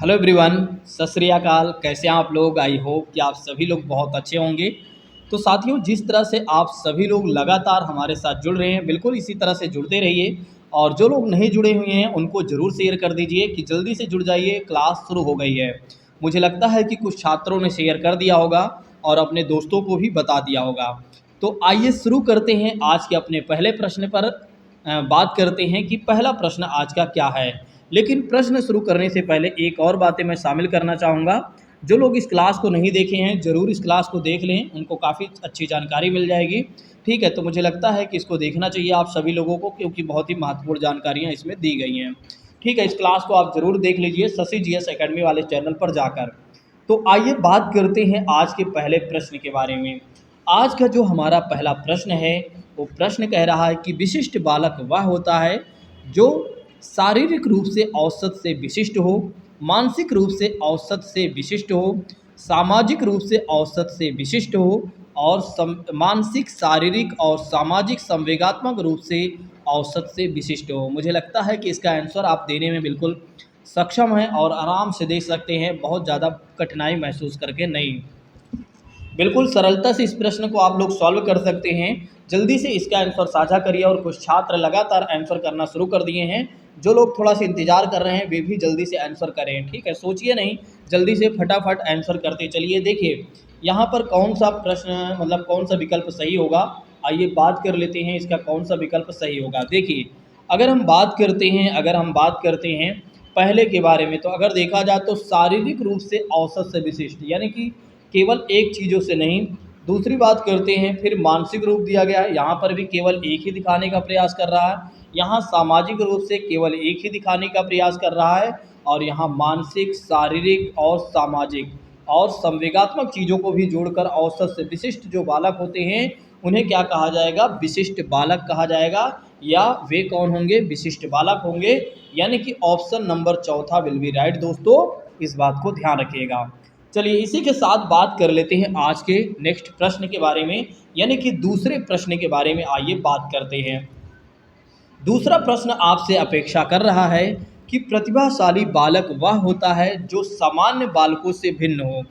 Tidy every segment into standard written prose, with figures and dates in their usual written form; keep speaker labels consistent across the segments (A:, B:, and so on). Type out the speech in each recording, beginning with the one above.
A: Hello everyone, सत श्री अकाल। कैसे हैं आप लोग? आई होप कि आप सभी लोग बहुत अच्छे होंगे। तो साथियों, जिस तरह से आप सभी लोग लगातार हमारे साथ जुड़ रहे हैं, बिल्कुल इसी तरह से जुड़ते रहिए। और जो लोग नहीं जुड़े हुए हैं उनको ज़रूर शेयर कर दीजिए कि जल्दी से जुड़ जाइए, क्लास शुरू हो गई है। मुझे लगता है कि कुछ छात्रों ने शेयर कर दिया होगा और अपने दोस्तों को भी बता दिया होगा। तो आइए शुरू करते हैं आज के अपने पहले प्रश्न पर। बात करते हैं कि पहला प्रश्न आज का क्या है। लेकिन प्रश्न शुरू करने से पहले एक और बातें मैं शामिल करना चाहूँगा। जो लोग इस क्लास को नहीं देखे हैं ज़रूर इस क्लास को देख लें, उनको काफ़ी अच्छी जानकारी मिल जाएगी। ठीक है, तो मुझे लगता है कि इसको देखना चाहिए आप सभी लोगों को, क्योंकि बहुत ही महत्वपूर्ण जानकारियाँ इसमें दी गई हैं। ठीक है, इस क्लास को आप ज़रूर देख लीजिए शशि जीएस एकेडमी वाले चैनल पर जाकर। तो आइए बात करते हैं आज के पहले प्रश्न के बारे में। आज का जो हमारा पहला प्रश्न है वो प्रश्न कह रहा है कि विशिष्ट बालक वह होता है जो शारीरिक रूप से औसत से विशिष्ट हो, मानसिक रूप से औसत से विशिष्ट हो, सामाजिक रूप से औसत से विशिष्ट हो और मानसिक, शारीरिक और सामाजिक संवेगात्मक रूप से औसत से विशिष्ट हो। मुझे लगता है कि इसका आंसर आप देने में बिल्कुल सक्षम हैं और आराम से दे सकते हैं, बहुत ज़्यादा कठिनाई महसूस करके नहीं। बिल्कुल सरलता से इस प्रश्न को आप लोग सॉल्व कर सकते हैं। जल्दी से इसका आंसर साझा करिए और कुछ छात्र लगातार आंसर करना शुरू कर दिए हैं। जो लोग थोड़ा सा इंतजार कर रहे हैं वे भी जल्दी से आंसर करें। ठीक है, सोचिए नहीं, जल्दी से फटाफट आंसर करते चलिए। देखिए यहाँ पर कौन सा प्रश्न, मतलब कौन सा विकल्प सही होगा। आइए बात कर लेते हैं इसका कौन सा विकल्प सही होगा। देखिए अगर हम बात करते हैं पहले के बारे में, तो अगर देखा जाए तो शारीरिक रूप से औसत से विशिष्ट, यानी कि केवल एक चीज़ों से नहीं। दूसरी बात करते हैं, फिर मानसिक रूप दिया गया है, यहाँ पर भी केवल एक ही दिखाने का प्रयास कर रहा है। यहाँ सामाजिक रूप से केवल एक ही दिखाने का प्रयास कर रहा है। और यहाँ मानसिक, शारीरिक और सामाजिक और संवेगात्मक चीज़ों को भी जोड़कर औसत से विशिष्ट जो बालक होते हैं उन्हें क्या कहा जाएगा? विशिष्ट बालक कहा जाएगा। या वे कौन होंगे? विशिष्ट बालक होंगे। यानी कि ऑप्शन नंबर चौथा विल बी राइट दोस्तों, इस बात को ध्यान रखिएगा। चलिए इसी के साथ बात कर लेते हैं आज के नेक्स्ट प्रश्न के बारे में, यानी कि दूसरे प्रश्न के बारे में आइए बात करते हैं। दूसरा प्रश्न आपसे अपेक्षा कर रहा है कि प्रतिभाशाली बालक वह होता है जो सामान्य बालकों से भिन्न हो।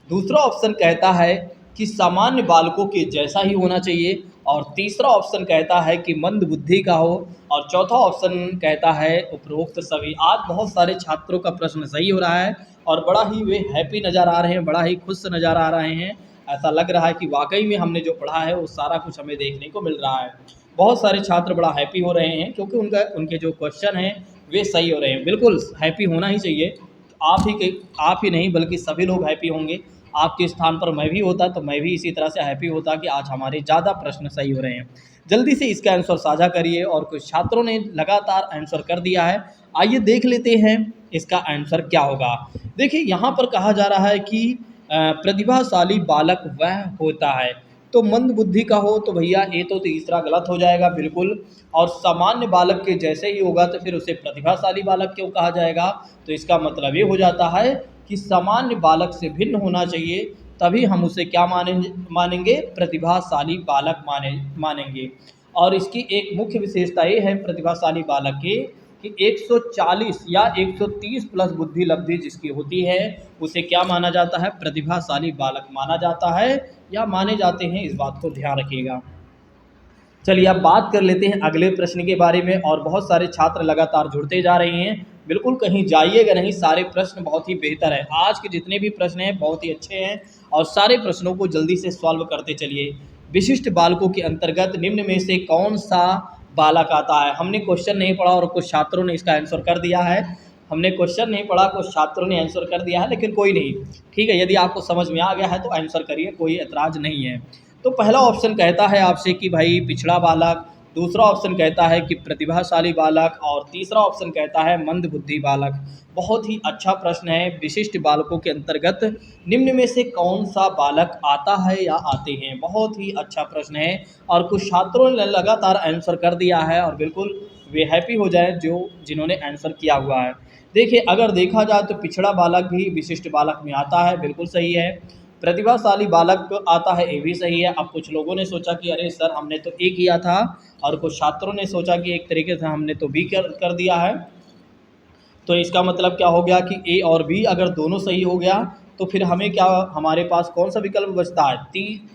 A: दूसरा ऑप्शन कहता है कि सामान्य बालकों के जैसा ही होना चाहिए, और तीसरा ऑप्शन कहता है कि मंद बुद्धि का हो, और चौथा ऑप्शन कहता है उपरोक्त सभी। आज बहुत सारे छात्रों का प्रश्न सही हो रहा है और बड़ा ही वे हैप्पी नज़र आ रहे हैं, बड़ा ही खुश नज़र आ रहे हैं। ऐसा लग रहा है कि वाकई में हमने जो पढ़ा है वो सारा कुछ हमें देखने को मिल रहा है। बहुत सारे छात्र बड़ा हैप्पी हो रहे हैं क्योंकि उनके जो क्वेश्चन हैं वे सही हो रहे हैं। बिल्कुल हैप्पी होना ही चाहिए। आप ही नहीं बल्कि सभी लोग हैप्पी होंगे। आपके स्थान पर मैं भी होता तो मैं भी इसी तरह से हैप्पी होता कि आज हमारे ज़्यादा प्रश्न सही हो रहे हैं। जल्दी से इसका आंसर साझा करिए, और कुछ छात्रों ने लगातार आंसर कर दिया है। आइए देख लेते हैं इसका आंसर क्या होगा। देखिए यहाँ पर कहा जा रहा है कि प्रतिभाशाली बालक वह होता है, तो मंद बुद्धि का हो तो भैया ये तो तीसरा गलत हो जाएगा बिल्कुल। और सामान्य बालक के जैसे ही होगा तो फिर उसे प्रतिभाशाली बालक क्यों कहा जाएगा? तो इसका मतलब ये हो जाता है कि सामान्य बालक से भिन्न होना चाहिए, तभी हम उसे क्या मानेंगे? प्रतिभाशाली बालक मानेंगे। और इसकी एक मुख्य विशेषता ये है प्रतिभाशाली बालक की कि 140 या 130 प्लस बुद्धि लब्धि जिसकी होती है उसे क्या माना जाता है? प्रतिभाशाली बालक माना जाता है या माने जाते हैं, इस बात को ध्यान रखिएगा। चलिए अब बात कर लेते हैं अगले प्रश्न के बारे में, और बहुत सारे छात्र लगातार जुड़ते जा रहे हैं। बिल्कुल कहीं जाइएगा नहीं, सारे प्रश्न बहुत ही बेहतर है। आज के जितने भी प्रश्न हैं बहुत ही अच्छे हैं और सारे प्रश्नों को जल्दी से सॉल्व करते चलिए। विशिष्ट बालकों के अंतर्गत निम्न में से कौन सा बालक आता है? हमने क्वेश्चन नहीं पढ़ा और कुछ छात्रों ने इसका आंसर कर दिया है। हमने क्वेश्चन नहीं पढ़ा, कुछ छात्रों ने आंसर कर दिया है, लेकिन कोई नहीं। ठीक है, यदि आपको समझ में आ गया है तो आंसर करिए, कोई एतराज़ नहीं है। तो पहला ऑप्शन कहता है आपसे कि भाई पिछड़ा बालक, दूसरा ऑप्शन कहता है कि प्रतिभाशाली बालक, और तीसरा ऑप्शन कहता है मंद बुद्धि बालक। बहुत ही अच्छा प्रश्न है। विशिष्ट बालकों के अंतर्गत निम्न में से कौन सा बालक आता है या आते हैं? बहुत ही अच्छा प्रश्न है और कुछ छात्रों ने लगातार आंसर कर दिया है और बिल्कुल वे हैप्पी हो जाए जिन्होंने आंसर किया हुआ है। देखिए अगर देखा जाए तो पिछड़ा बालक भी विशिष्ट बालक में आता है, बिल्कुल सही है। प्रतिभाशाली बालक आता है, ये भी सही है। अब कुछ लोगों ने सोचा कि अरे सर हमने तो ए किया था, और कुछ छात्रों ने सोचा कि एक तरीके से हमने तो बी कर दिया है। तो इसका मतलब क्या हो गया कि ए और बी अगर दोनों सही हो गया तो फिर हमें क्या, हमारे पास कौन सा विकल्प बचता है,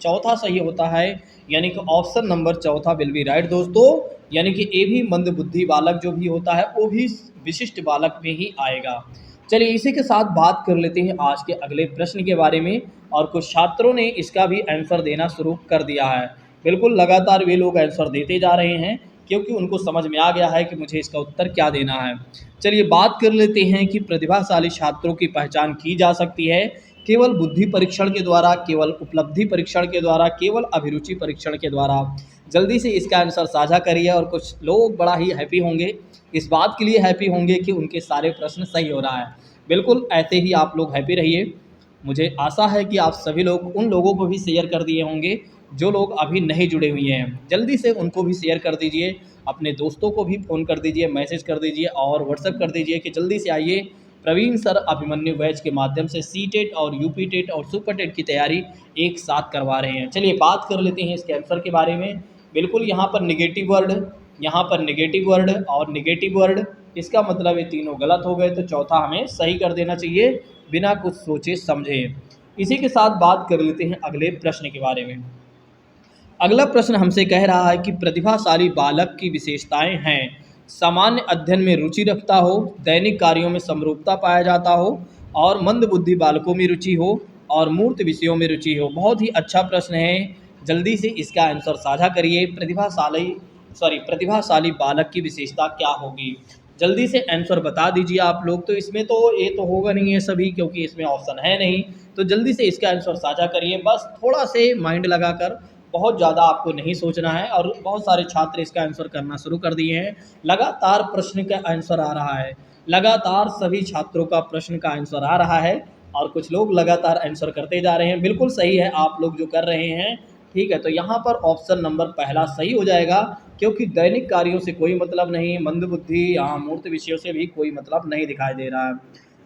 A: चौथा सही होता है, यानी कि ऑप्शन नंबर चौथा विल बी राइट दोस्तों। यानी कि ए भी मंदबुद्धि बालक जो भी होता है वो भी विशिष्ट बालक में ही आएगा। चलिए इसी के साथ बात कर लेते हैं आज के अगले प्रश्न के बारे में, और कुछ छात्रों ने इसका भी आंसर देना शुरू कर दिया है। बिल्कुल लगातार वे लोग आंसर देते जा रहे हैं क्योंकि उनको समझ में आ गया है कि मुझे इसका उत्तर क्या देना है। चलिए बात कर लेते हैं कि प्रतिभाशाली छात्रों की पहचान की जा सकती है केवल बुद्धि परीक्षण के द्वारा, केवल उपलब्धि परीक्षण के द्वारा, केवल अभिरुचि परीक्षण के द्वारा। जल्दी से इसका आंसर साझा करिए और कुछ लोग बड़ा ही हैप्पी होंगे, इस बात के लिए हैप्पी होंगे कि उनके सारे प्रश्न सही हो रहा है। बिल्कुल ऐसे ही आप लोग हैप्पी रहिए। मुझे आशा है कि आप सभी लोग उन लोगों को भी शेयर कर दिए होंगे जो लोग अभी नहीं जुड़े हुए हैं, जल्दी से उनको भी शेयर कर दीजिए, अपने दोस्तों को भी फ़ोन कर दीजिए, मैसेज कर दीजिए और व्हाट्सएप कर दीजिए कि जल्दी से आइए। प्रवीण सर अभिमन्यु बैच के माध्यम से सी टेट और यूपी टेट और सुपर टेट की तैयारी एक साथ करवा रहे हैं। चलिए बात कर लेते हैं इसके आंसर के बारे में। बिल्कुल यहाँ पर निगेटिव वर्ड, यहाँ पर निगेटिव वर्ड और निगेटिव वर्ड, इसका मतलब ये तीनों गलत हो गए, तो चौथा हमें सही कर देना चाहिए बिना कुछ सोचे समझे। इसी के साथ बात कर लेते हैं अगले प्रश्न के बारे में। अगला प्रश्न हमसे कह रहा है कि प्रतिभाशाली बालक की विशेषताएं हैं सामान्य अध्ययन में रुचि रखता हो, दैनिक कार्यों में समरूपता पाया जाता हो और मंदबुद्धि बालकों में रुचि हो और मूर्त विषयों में रुचि हो। बहुत ही अच्छा प्रश्न है, जल्दी से इसका आंसर साझा करिए। प्रतिभाशाली बालक की विशेषता क्या होगी, जल्दी से आंसर बता दीजिए आप लोग। तो इसमें तो ये तो होगा नहीं है सभी, क्योंकि इसमें ऑप्शन है नहीं, तो जल्दी से इसका आंसर साझा करिए। बस थोड़ा से माइंड लगाकर, बहुत ज़्यादा आपको नहीं सोचना है। और बहुत सारे छात्र इसका आंसर करना शुरू कर दिए हैं, लगातार प्रश्न का आंसर आ रहा है, लगातार सभी छात्रों का प्रश्न का आंसर आ रहा है और कुछ लोग लगातार आंसर करते जा रहे हैं। बिल्कुल सही है आप लोग जो कर रहे हैं, ठीक है। तो यहाँ पर ऑप्शन नंबर पहला सही हो जाएगा, क्योंकि दैनिक कार्यों से कोई मतलब नहीं, मंदबुद्धि यहाँ मूर्त विषयों से भी कोई मतलब नहीं दिखाई दे रहा है।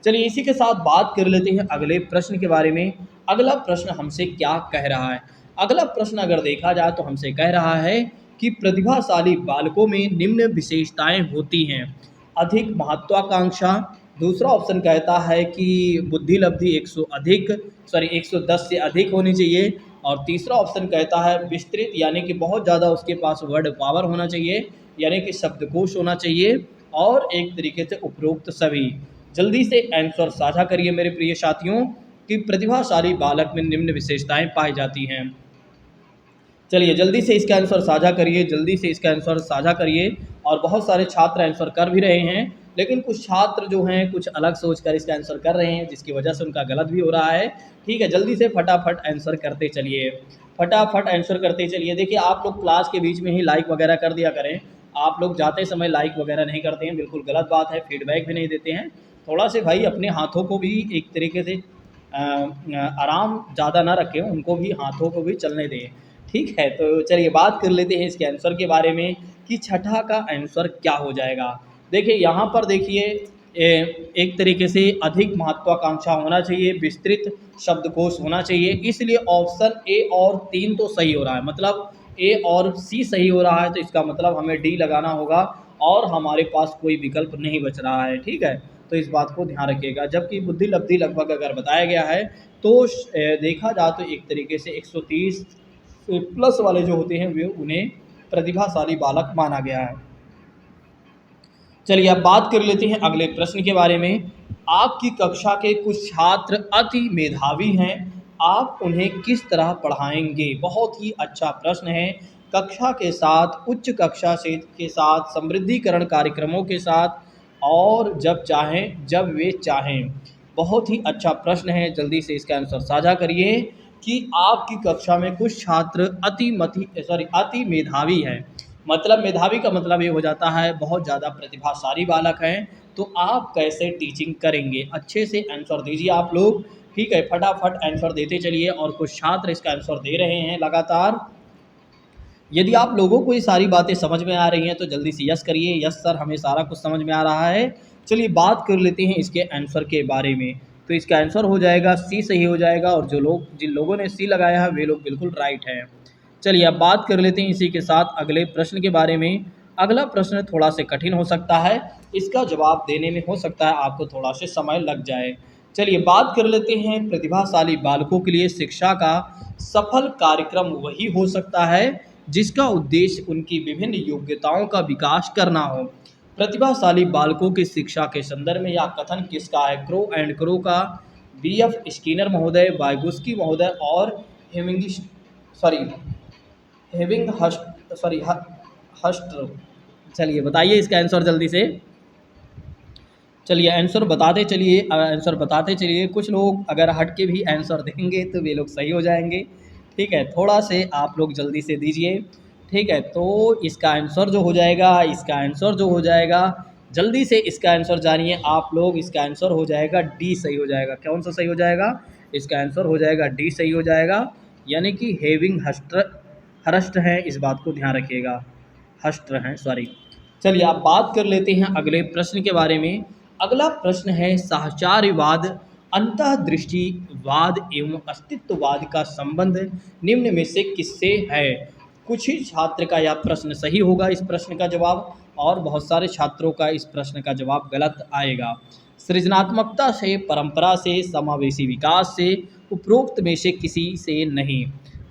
A: चलिए इसी के साथ बात कर लेते हैं अगले प्रश्न के बारे में। अगला प्रश्न हमसे क्या कह रहा है, अगला प्रश्न अगर देखा जाए तो हमसे कह रहा है कि प्रतिभाशाली बालकों में निम्न विशेषताएं होती हैं। अधिक महत्वाकांक्षा, दूसरा ऑप्शन कहता है कि बुद्धि लब्धि 110 से अधिक होनी चाहिए, और तीसरा ऑप्शन कहता है विस्तृत, यानी कि बहुत ज़्यादा उसके पास वर्ड पावर होना चाहिए, यानी कि शब्दकोश होना चाहिए, और एक तरीके से उपरोक्त सभी। जल्दी से आंसर साझा करिए मेरे प्रिय साथियों कि प्रतिभाशाली बालक में निम्न विशेषताएं पाई जाती हैं। चलिए जल्दी से इसका आंसर साझा करिए, जल्दी से इसका आंसर साझा करिए। और बहुत सारे छात्र आंसर कर भी रहे हैं, लेकिन कुछ छात्र जो हैं कुछ अलग सोचकर इसका आंसर कर रहे हैं, जिसकी वजह से उनका गलत भी हो रहा है। ठीक है, जल्दी से फटाफट आंसर करते चलिए, फटाफट आंसर करते चलिए। देखिए आप लोग क्लास के बीच में ही लाइक वगैरह कर दिया करें, आप लोग जाते समय लाइक वगैरह नहीं करते हैं, बिल्कुल गलत बात है। फीडबैक भी नहीं देते हैं, थोड़ा से भाई अपने हाथों को भी एक तरीके से आराम ज़्यादा ना रखें, उनको भी हाथों को भी चलने दें। ठीक है, तो चलिए बात कर लेते हैं इसके आंसर के बारे में कि छठा का आंसर क्या हो जाएगा। देखिए यहाँ पर देखिए एक तरीके से अधिक महत्वाकांक्षा होना चाहिए, विस्तृत शब्दकोश होना चाहिए, इसलिए ऑप्शन ए और 3 तो सही हो रहा है, मतलब ए और सी सही हो रहा है, तो इसका मतलब हमें डी लगाना होगा और हमारे पास कोई विकल्प नहीं बच रहा है। ठीक है, तो इस बात को ध्यान रखिएगा। जबकि बुद्धि लब्धि लगभग अगर बताया गया है तो देखा जाए तो एक तरीके से 130 प्लस वाले जो होते हैं वे उन्हें प्रतिभाशाली बालक माना गया है। चलिए अब बात कर लेते हैं अगले प्रश्न के बारे में। आपकी कक्षा के कुछ छात्र अति मेधावी हैं, आप उन्हें किस तरह पढ़ाएंगे। बहुत ही अच्छा प्रश्न है। कक्षा के साथ, उच्च कक्षा से के साथ, समृद्धिकरण कार्यक्रमों के साथ, और जब वे चाहें। बहुत ही अच्छा प्रश्न है, जल्दी से इसका आंसर साझा करिए कि आपकी कक्षा में कुछ छात्र अति मेधावी हैं, मतलब मेधावी का मतलब ये हो जाता है बहुत ज़्यादा प्रतिभाशाली बालक हैं, तो आप कैसे टीचिंग करेंगे। अच्छे से आंसर दीजिए आप लोग, ठीक है, फटाफट आंसर देते चलिए। और कुछ छात्र इसका आंसर दे रहे हैं लगातार। यदि आप लोगों को ये सारी बातें समझ में आ रही हैं तो जल्दी से यस करिए, यस सर हमें सारा कुछ समझ में आ रहा है। चलिए बात कर लेते हैं इसके आंसर के बारे में। तो इसका आंसर हो जाएगा सी सही हो जाएगा, और जिन लोगों ने सी लगाया है वे लोग बिल्कुल राइट हैं। चलिए अब बात कर लेते हैं इसी के साथ अगले प्रश्न के बारे में। अगला प्रश्न थोड़ा से कठिन हो सकता है, इसका जवाब देने में हो सकता है आपको थोड़ा से समय लग जाए। चलिए बात कर लेते हैं, प्रतिभाशाली बालकों के लिए शिक्षा का सफल कार्यक्रम वही हो सकता है जिसका उद्देश्य उनकी विभिन्न योग्यताओं का विकास करना हो। प्रतिभाशाली बालकों की शिक्षा के संदर्भ में यह कथन किसका है? क्रो एंड क्रो का, बीएफ स्किनर महोदय, वाइगुस्की महोदय और हेमिंग सॉरी हेविंग हस्ट सॉरी हस्ट। चलिए बताइए इसका आंसर जल्दी से। चलिए आंसर बताते चलिए, आंसर बताते चलिए। कुछ लोग अगर हट के भी आंसर देंगे तो वे लोग सही हो जाएंगे। ठीक है, थोड़ा से आप लोग जल्दी से दीजिए। ठीक है, तो इसका आंसर जो हो जाएगा, इसका आंसर जो हो जाएगा, जल्दी से इसका आंसर जानिए आप लोग। इसका आंसर हो जाएगा डी, सही हो जाएगा। कौन सा सही हो जाएगा? इसका आंसर हो जाएगा डी, सही हो जाएगा। यानी कि हेविंग हरस्ट हैं, इस बात को ध्यान रखिएगा। हस्ट हैं, सॉरी। चलिए आप बात कर लेते हैं अगले प्रश्न के बारे में। अगला प्रश्न है, साहचर्यवाद, अंतःदृष्टिवाद एवं अस्तित्ववाद का संबंध निम्न में से किससे है? कुछ ही छात्र का यह प्रश्न सही होगा इस प्रश्न का जवाब, और बहुत सारे छात्रों का इस प्रश्न का जवाब गलत आएगा। सृजनात्मकता से, परंपरा से, समावेशी विकास से, उपरोक्त में से किसी से नहीं।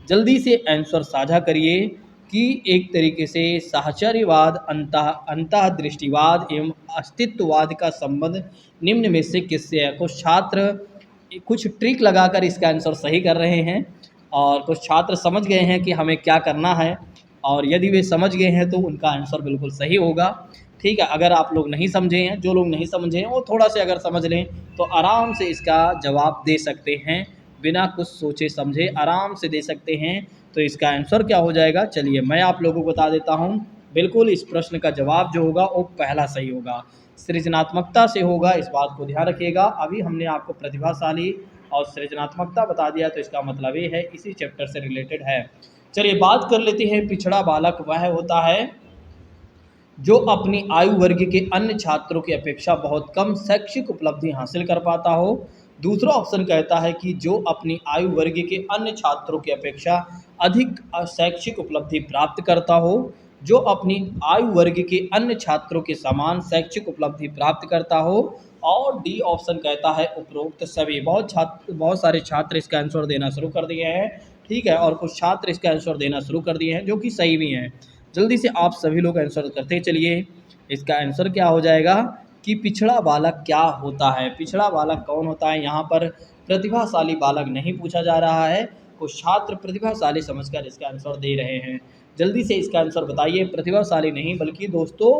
A: जल्दी से आंसर साझा करिए कि एक तरीके से साहचर्यवाद, अंतःदृष्टिवाद एवं अस्तित्ववाद का संबंध निम्न में से किससे है? कुछ छात्र कुछ ट्रिक लगाकर इसका आंसर सही कर रहे हैं, और कुछ छात्र समझ गए हैं कि हमें क्या करना है, और यदि वे समझ गए हैं तो उनका आंसर बिल्कुल सही होगा। ठीक है, अगर आप लोग नहीं समझे हैं, जो लोग नहीं समझे हैं वो थोड़ा से अगर समझ लें तो आराम से इसका जवाब दे सकते हैं, बिना कुछ सोचे समझे आराम से दे सकते हैं। तो इसका आंसर क्या हो जाएगा? चलिए मैं आप लोगों को बता देता हूँ। बिल्कुल इस प्रश्न का जवाब जो होगा वो पहला सही होगा, सृजनात्मकता से होगा, इस बात को ध्यान रखिएगा। अभी हमने आपको प्रतिभाशाली और सृजनात्मकता बता दिया, तो इसका मतलब ये है इसी चैप्टर से रिलेटेड है। चलिए बात कर लेते हैं, पिछड़ा बालक वह होता है जो अपनी आयु वर्ग के अन्य छात्रों की अपेक्षा बहुत कम शैक्षिक उपलब्धि हासिल कर पाता हो। दूसरा ऑप्शन कहता है कि जो अपनी आयु वर्ग के अन्य छात्रों की अपेक्षा अधिक शैक्षिक उपलब्धि प्राप्त करता हो, जो अपनी आयु वर्ग के अन्य छात्रों के समान शैक्षिक उपलब्धि प्राप्त करता हो। और डी ऑप्शन कहता है उपरोक्त सभी। बहुत सारे छात्र इसका आंसर देना शुरू कर दिए हैं। ठीक है, और कुछ छात्र इसका आंसर देना शुरू कर दिए हैं जो कि सही भी हैं। जल्दी से आप सभी लोग आंसर करते चलिए। इसका आंसर क्या हो जाएगा कि पिछड़ा बालक क्या होता है? पिछड़ा बालक कौन होता है? यहाँ पर प्रतिभाशाली बालक नहीं पूछा जा रहा है, कुछ छात्र प्रतिभाशाली समझकर इसका आंसर दे रहे हैं। जल्दी से इसका आंसर बताइए। प्रतिभाशाली नहीं बल्कि दोस्तों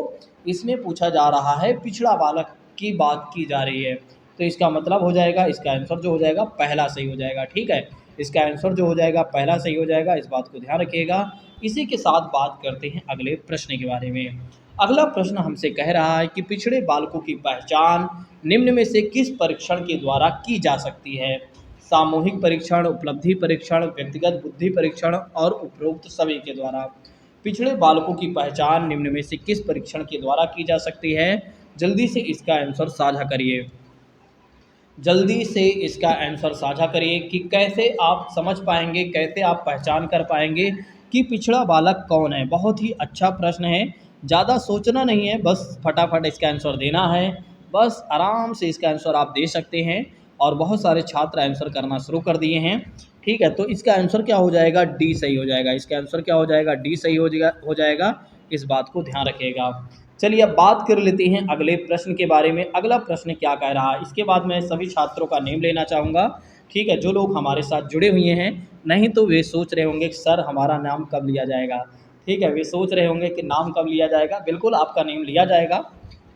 A: इसमें पूछा जा रहा है, पिछड़ा बालक की बात की जा रही है, तो इसका मतलब हो जाएगा, इसका आंसर जो हो जाएगा पहला सही हो जाएगा। ठीक है, इसका आंसर जो हो जाएगा पहला सही हो जाएगा, इस बात को ध्यान रखिएगा। इसी के साथ बात करते हैं अगले प्रश्न के बारे में। अगला प्रश्न हमसे कह रहा है कि पिछड़े बालकों की पहचान निम्न में से किस परीक्षण के द्वारा की जा सकती है? सामूहिक परीक्षण, उपलब्धि परीक्षण, व्यक्तिगत बुद्धि परीक्षण और उपरोक्त सभी के द्वारा। पिछड़े बालकों की पहचान निम्न में से किस परीक्षण के द्वारा की जा सकती है? जल्दी से इसका आंसर साझा करिए। जल्दी से इसका आंसर साझा करिए कि कैसे आप समझ पाएंगे, कैसे आप पहचान कर पाएंगे कि पिछड़ा बालक कौन है। बहुत ही अच्छा प्रश्न है, ज़्यादा सोचना नहीं है, बस फटाफट इसका आंसर देना है। बस आराम से इसका आंसर आप दे सकते हैं, और बहुत सारे छात्र आंसर करना शुरू कर दिए हैं। ठीक है, तो इसका आंसर क्या हो जाएगा? डी सही हो जाएगा। इसका आंसर क्या हो जाएगा? डी सही हो जाएगा। इस बात को ध्यान रखिएगा। चलिए अब बात कर लेते हैं अगले प्रश्न के बारे में। अगला प्रश्न क्या कह रहा है, इसके बाद मैं सभी छात्रों का नेम लेना चाहूँगा। ठीक है, जो लोग हमारे साथ जुड़े हुए हैं, नहीं तो वे सोच रहे होंगे कि सर हमारा नाम कब लिया जाएगा। ठीक है, वे सोच रहे होंगे कि नाम कब लिया जाएगा। बिल्कुल आपका नेम लिया जाएगा।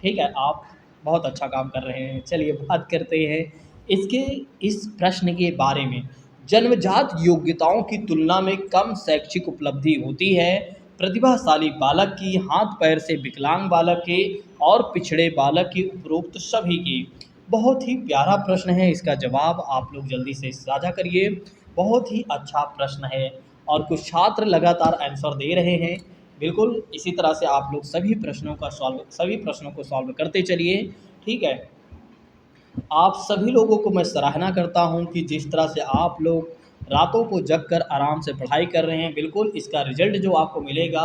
A: ठीक है, आप बहुत अच्छा काम कर रहे हैं। चलिए बात करते हैं इसके इस प्रश्न के बारे में। जन्मजात योग्यताओं की तुलना में कम शैक्षिक उपलब्धि होती है प्रतिभाशाली बालक की, हाथ पैर से विकलांग बालक के और पिछड़े बालक के, उपरोक्त सभी की। बहुत ही प्यारा प्रश्न है, इसका जवाब आप लोग जल्दी से साझा करिए। बहुत ही अच्छा प्रश्न है, और कुछ छात्र लगातार आंसर दे रहे हैं। बिल्कुल इसी तरह से आप लोग सभी प्रश्नों को सॉल्व करते चलिए। ठीक है, आप सभी लोगों को मैं सराहना करता हूं कि जिस तरह से आप लोग रातों को जग कर आराम से पढ़ाई कर रहे हैं। बिल्कुल इसका रिजल्ट जो आपको मिलेगा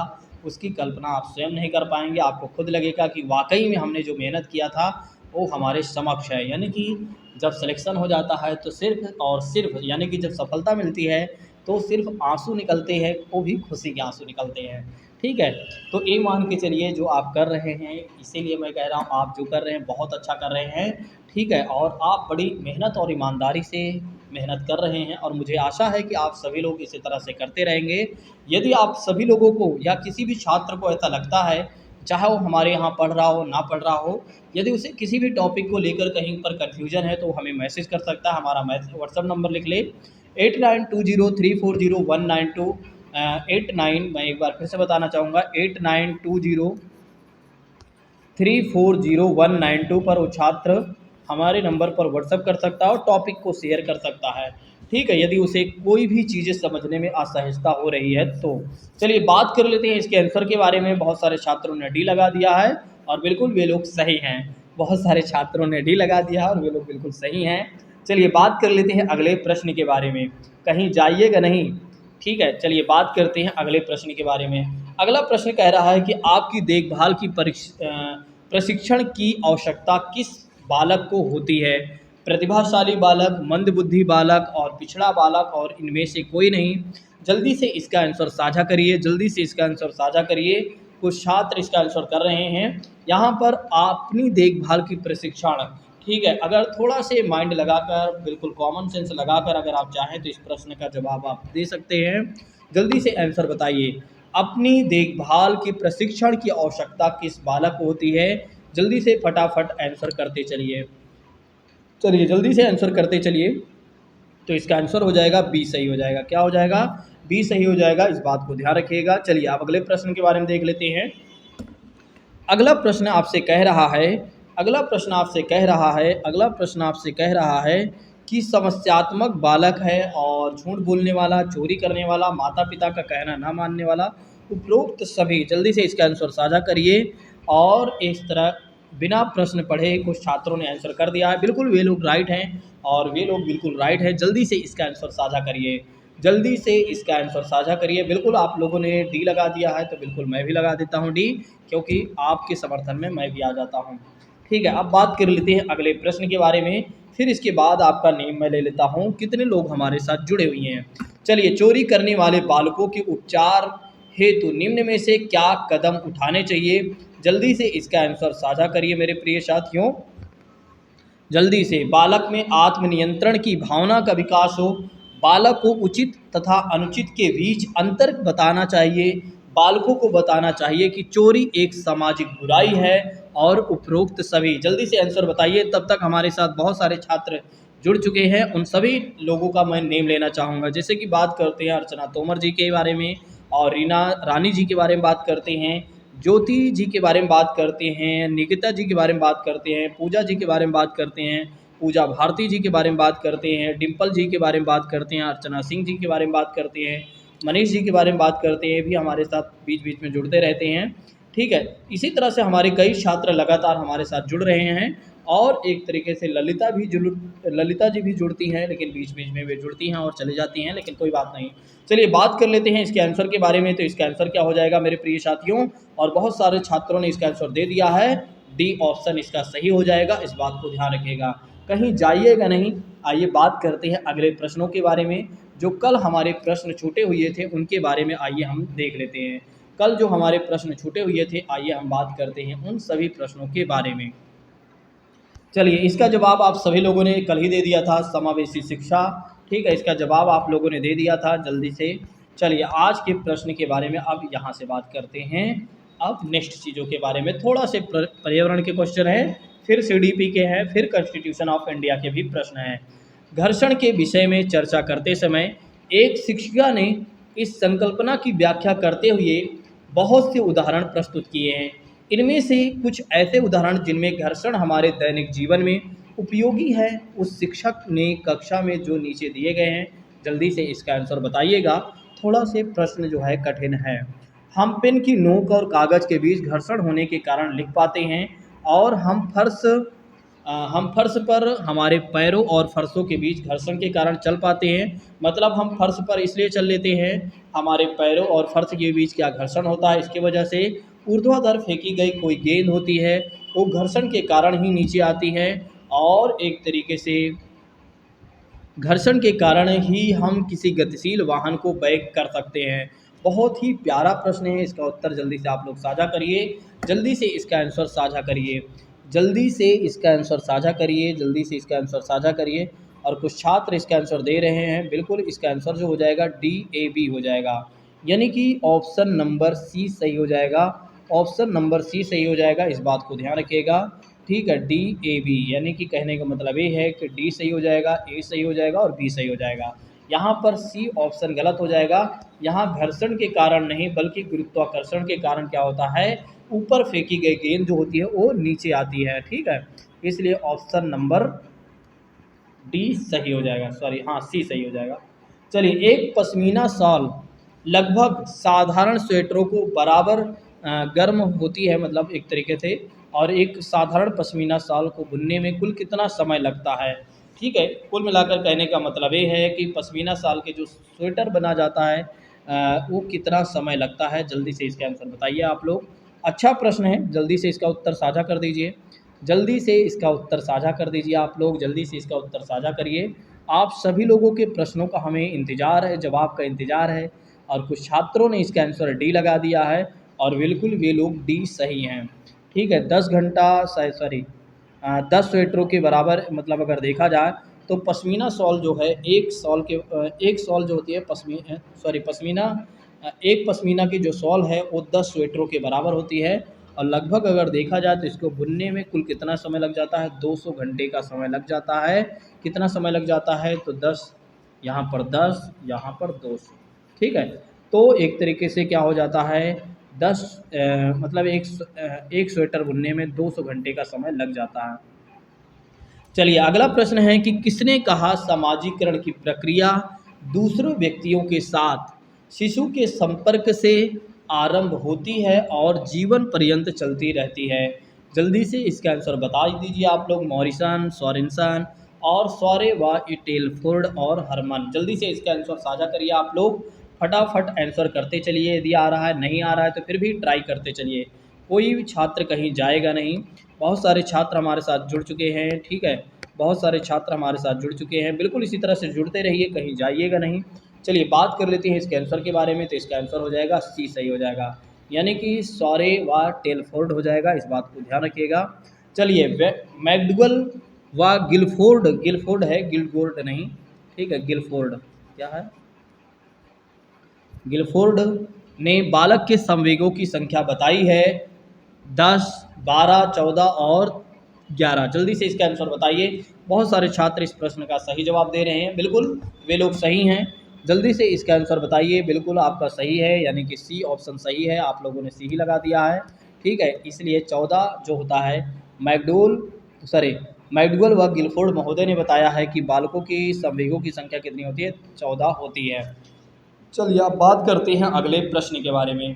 A: उसकी कल्पना आप स्वयं नहीं कर पाएंगे। आपको खुद लगेगा कि वाकई में हमने जो मेहनत किया था वो हमारे समक्ष है। यानी कि जब सिलेक्शन हो जाता है तो सिर्फ और सिर्फ, यानी कि जब सफलता मिलती है तो सिर्फ आंसू निकलते हैं, वो भी खुशी के आंसू निकलते हैं। ठीक है, तो ये मान के चलिए जो आप कर रहे हैं, इसीलिए मैं कह रहा हूँ आप जो कर रहे हैं बहुत अच्छा कर रहे हैं। ठीक है, और आप बड़ी मेहनत और ईमानदारी से मेहनत कर रहे हैं और मुझे आशा है कि आप सभी लोग इसी तरह से करते रहेंगे। यदि आप सभी लोगों को या किसी भी छात्र को ऐसा लगता है, चाहे वो हमारे यहाँ पढ़ रहा हो ना पढ़ रहा हो, यदि उसे किसी भी टॉपिक को लेकर कहीं पर कन्फ्यूजन है तो हमें मैसेज कर सकता है। हमारा व्हाट्सअप नंबर लिख ले 8920340192 89, मैं एक बार फिर से बताना चाहूँगा 8920340192 पर वो छात्र हमारे नंबर पर व्हाट्सअप कर सकता है और टॉपिक को शेयर कर सकता है। ठीक है, यदि उसे कोई भी चीज़ें समझने में असहजता हो रही है तो। चलिए बात कर लेते हैं इसके आंसर के बारे में। बहुत सारे छात्रों ने डी लगा दिया है और बिल्कुल वे लोग सही हैं। बहुत सारे छात्रों ने डी लगा दिया है और वे लोग बिल्कुल सही हैं। चलिए बात कर लेते हैं अगले प्रश्न के बारे में, कहीं जाइएगा नहीं। ठीक है, चलिए बात करते हैं अगले प्रश्न के बारे में। अगला प्रश्न कह रहा है कि आपकी देखभाल की प्रशिक्षण की आवश्यकता किस बालक को होती है? प्रतिभाशाली बालक, मंदबुद्धि बालक और पिछड़ा बालक और इनमें से कोई नहीं। जल्दी से इसका आंसर साझा करिए, जल्दी से इसका आंसर साझा करिए। कुछ छात्र इसका आंसर कर रहे हैं। यहाँ पर अपनी देखभाल की प्रशिक्षण, ठीक है, अगर थोड़ा से माइंड लगाकर, बिल्कुल कॉमन सेंस लगाकर अगर आप चाहें तो इस प्रश्न का जवाब आप दे सकते हैं। जल्दी से आंसर बताइए, अपनी देखभाल की प्रशिक्षण की आवश्यकता किस बालक को होती है? जल्दी से फटाफट आंसर करते चलिए, चलिए जल्दी से आंसर करते चलिए। तो इसका आंसर हो जाएगा बी सही हो जाएगा। क्या हो जाएगा? बी सही हो जाएगा, इस बात को ध्यान रखिएगा। चलिए आप अगले प्रश्न के बारे में देख लेते हैं। अगला प्रश्न आपसे कह रहा है, अगला प्रश्न आपसे कह रहा है, अगला प्रश्न आपसे कह रहा है कि समस्यात्मक बालक है और झूठ बोलने वाला, चोरी करने वाला, माता पिता का कहना ना मानने वाला, उपरोक्त सभी। जल्दी से इसका आंसर साझा करिए। और इस तरह बिना प्रश्न पढ़े कुछ छात्रों ने आंसर कर दिया है, बिल्कुल वे लोग राइट हैं और वे लोग बिल्कुल राइट हैं। जल्दी से इसका आंसर साझा करिए, जल्दी से इसका आंसर साझा करिए। बिल्कुल आप लोगों ने डी लगा दिया है तो बिल्कुल मैं भी लगा देता हूँ डी, क्योंकि आपके समर्थन में मैं भी आ जाता हूँ। ठीक है, अब बात कर लेते हैं अगले प्रश्न के बारे में। फिर इसके बाद आपका नेम मैं ले लेता हूँ, कितने लोग हमारे साथ जुड़े हुए हैं। चलिए, चोरी करने वाले बालकों के उपचार हेतु निम्न में से क्या कदम उठाने चाहिए? जल्दी से इसका आंसर साझा करिए मेरे प्रिय साथियों, जल्दी से। बालक में आत्मनियंत्रण की भावना का विकास हो, बालक को उचित तथा अनुचित के बीच अंतर बताना चाहिए, बालकों को बताना चाहिए कि चोरी एक सामाजिक बुराई है और उपरोक्त सभी। जल्दी से आंसर बताइए। तब तक हमारे साथ बहुत सारे छात्र जुड़ चुके हैं, उन सभी लोगों का मैं नेम लेना चाहूँगा। जैसे कि बात करते हैं अर्चना तोमर जी के बारे में, और रीना रानी जी के बारे में बात करते हैं, ज्योति जी के बारे में बात करते हैं, निकिता जी के बारे में बात करते हैं, पूजा जी के बारे में बात करते हैं, पूजा भारती जी के बारे में बात करते हैं, डिम्पल जी के बारे में बात करते हैं, अर्चना सिंह जी के बारे में बात करते हैं, मनीष जी के बारे में बात करते हैं, भी हमारे साथ बीच बीच में जुड़ते रहते हैं। ठीक है, इसी तरह से हमारे कई छात्र लगातार हमारे साथ जुड़ रहे हैं। और एक तरीके से ललिता जी भी जुड़ती हैं, लेकिन बीच बीच में वे जुड़ती हैं और चले जाती हैं, लेकिन कोई बात नहीं। चलिए बात कर लेते हैं इसके आंसर के बारे में। तो इसका आंसर क्या हो जाएगा मेरे प्रिय साथियों? और बहुत सारे छात्रों ने इसका आंसर दे दिया है, डी ऑप्शन इसका सही हो जाएगा, इस बात को ध्यान रखिएगा, कहीं जाइएगा नहीं। आइए बात करते हैं अगले प्रश्नों के बारे में। जो कल हमारे प्रश्न छूटे हुए थे उनके बारे में आइए हम देख लेते हैं। कल जो हमारे प्रश्न छूटे हुए थे, आइए हम बात करते हैं उन सभी प्रश्नों के बारे में। चलिए, इसका जवाब आप सभी लोगों ने कल ही दे दिया था, समावेशी शिक्षा। ठीक है, इसका जवाब आप लोगों ने दे दिया था जल्दी से। चलिए आज के प्रश्न के बारे में अब यहाँ से बात करते हैं। अब नेक्स्ट चीज़ों के बारे में, थोड़ा से पर्यावरण के क्वेश्चन हैं, फिर सीडीपी के हैं, फिर कॉन्स्टिट्यूशन ऑफ इंडिया के भी प्रश्न हैं। घर्षण के विषय में चर्चा करते समय एक शिक्षिका ने इस संकल्पना की व्याख्या करते हुए बहुत से उदाहरण प्रस्तुत किए हैं। इनमें से कुछ ऐसे उदाहरण जिनमें घर्षण हमारे दैनिक जीवन में उपयोगी है, उस शिक्षक ने कक्षा में जो नीचे दिए गए हैं, जल्दी से इसका आंसर बताइएगा। थोड़ा से प्रश्न जो है कठिन है। हम पेन की नोक और कागज़ के बीच घर्षण होने के कारण लिख पाते हैं, और हम फर्श हम फर्श पर हमारे पैरों और फर्शों के बीच घर्षण के कारण चल पाते हैं। मतलब हम फर्श पर इसलिए चल लेते हैं, हमारे पैरों और फर्श के बीच क्या घर्षण होता है, इसकी वजह से ऊर्ध्वाधर फेंकी गई कोई गेंद होती है, वो घर्षण के कारण ही नीचे आती है। और एक तरीके से घर्षण के कारण ही हम किसी गतिशील वाहन को बैक कर सकते हैं। बहुत ही प्यारा प्रश्न है, इसका उत्तर जल्दी से आप लोग साझा करिए, जल्दी से इसका आंसर साझा करिए, जल्दी से इसका आंसर साझा करिए, जल्दी से इसका आंसर साझा करिए। और कुछ छात्र इसका आंसर दे रहे हैं, बिल्कुल इसका आंसर जो हो जाएगा DAB हो जाएगा, यानी कि ऑप्शन नंबर सी सही हो जाएगा। ऑप्शन नंबर सी सही हो जाएगा, इस बात को ध्यान रखिएगा। ठीक है, DAB, यानी कि कहने का मतलब ये है कि डी सही हो जाएगा, ए सही हो जाएगा और बी सही हो जाएगा। यहाँ पर सी ऑप्शन गलत हो जाएगा। यहाँ घर्षण के कारण नहीं बल्कि गुरुत्वाकर्षण के कारण क्या होता है, ऊपर फेंकी गई गेंद जो होती है वो नीचे आती है। ठीक है, इसलिए ऑप्शन नंबर डी सही हो जाएगा, सॉरी हाँ सी सही हो जाएगा। चलिए, एक पश्मीना शॉल लगभग साधारण स्वेटरों को बराबर गर्म होती है, मतलब एक तरीके से, और एक साधारण पश्मीना शॉल को बुनने में कुल कितना समय लगता है। ठीक है, कुल मिलाकर कहने का मतलब ये है कि पश्मीना शॉल के जो स्वेटर बना जाता है वो कितना समय लगता है। जल्दी से इसका आंसर बताइए आप लोग। अच्छा प्रश्न है, जल्दी से इसका उत्तर साझा कर दीजिए, जल्दी से इसका उत्तर साझा कर दीजिए आप लोग, जल्दी से इसका उत्तर साझा करिए। आप सभी लोगों के प्रश्नों का हमें इंतज़ार है, जवाब का इंतज़ार है। और कुछ छात्रों ने इसका आंसर डी लगा दिया है और बिल्कुल वे लोग डी सही हैं। ठीक है, 10 घंटा सॉरी 10 स्वेटरों के बराबर, मतलब अगर देखा जाए तो पश्मीना शॉल जो है एक शॉल के एक शॉल जो होती है पश्मीना एक पश्मीना की जो शॉल है वो 10 स्वेटरों के बराबर होती है। और लगभग अगर देखा जाए तो इसको बुनने में कुल कितना समय लग जाता है, 200 घंटे का समय लग जाता है। कितना समय लग जाता है, तो 10, यहाँ पर 10, यहाँ पर 200। ठीक है, तो एक तरीके से क्या हो जाता है, 10 मतलब एक स्वेटर बुनने में 200 घंटे का समय लग जाता है। चलिए, अगला प्रश्न है कि किसने कहा सामाजिकरण की प्रक्रिया दूसरे व्यक्तियों के साथ शिशु के संपर्क से आरंभ होती है और जीवन पर्यंत चलती रहती है। जल्दी से इसका आंसर बता दीजिए आप लोग। मॉरिसन, सोरेनसन और सॉरे व इटेलफोर्ड और हरमन। जल्दी से इसका आंसर साझा करिए आप लोग, फटाफट आंसर करते चलिए। यदि आ रहा है, नहीं आ रहा है तो फिर भी ट्राई करते चलिए, कोई भी छात्र कहीं जाएगा नहीं। बहुत सारे छात्र हमारे साथ जुड़ चुके हैं। ठीक है, बहुत सारे छात्र हमारे साथ जुड़ चुके हैं, बिल्कुल इसी तरह से जुड़ते रहिए, कहीं जाइएगा नहीं। चलिए, बात कर लेते हैं इसके आंसर के बारे में। तो इसका आंसर हो जाएगा सी सही हो जाएगा, यानी कि सॉरे व टेलफोर्ड हो जाएगा, इस बात को ध्यान रखिएगा। चलिए, मैकडुगल व गिलफोर्ड, गिलफोर्ड है गिलफोर्ड नहीं, ठीक है गिलफोर्ड क्या है, गिलफोर्ड ने बालक के संवेगों की संख्या बताई है 10, 12, 14 और 11। जल्दी से इसका आंसर बताइए। बहुत सारे छात्र इस प्रश्न का सही जवाब दे रहे हैं, बिल्कुल वे लोग सही हैं। जल्दी से इसका आंसर बताइए, बिल्कुल आपका सही है, यानी कि सी ऑप्शन सही है, आप लोगों ने सी ही लगा दिया है। ठीक है, इसलिए 14 जो होता है मैकडोल सॉरी मैकडुगल व गिलफोर्ड महोदय ने बताया है कि बालकों की संवेगों की संख्या कितनी होती है, 14 होती है। चलिए, अब बात करते हैं अगले प्रश्न के बारे में।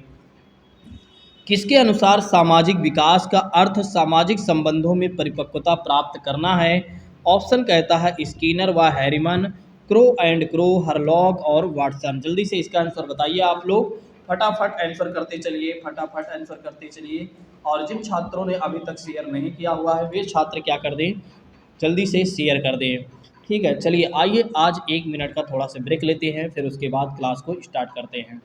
A: किसके अनुसार सामाजिक विकास का अर्थ सामाजिक संबंधों में परिपक्वता प्राप्त करना है। ऑप्शन कहता है स्किनर व हैरीमन, क्रो एंड क्रो, हरलॉग और वाटसन। जल्दी से इसका आंसर बताइए आप लोग, फटाफट आंसर करते चलिए, फटाफट आंसर करते चलिए। और जिन छात्रों ने अभी तक शेयर नहीं किया हुआ है वे छात्र क्या कर दें, जल्दी से शेयर कर दें। ठीक है, चलिए आइए आज 1 मिनट का थोड़ा सा ब्रेक लेते हैं, फिर उसके बाद क्लास को स्टार्ट करते हैं।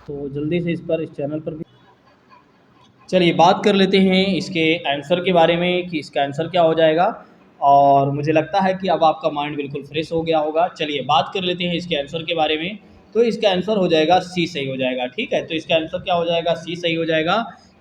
A: तो जल्दी से इस चैनल पर भी चलिए बात कर लेते हैं इसके आंसर के बारे में कि इसका आंसर क्या हो जाएगा। और मुझे लगता है कि अब आपका माइंड बिल्कुल फ्रेश हो गया होगा। चलिए बात कर लेते हैं इसके आंसर के बारे में। तो इसका आंसर हो जाएगा सी सही हो जाएगा। ठीक है, तो इसका आंसर क्या हो जाएगा, सी सही हो जाएगा।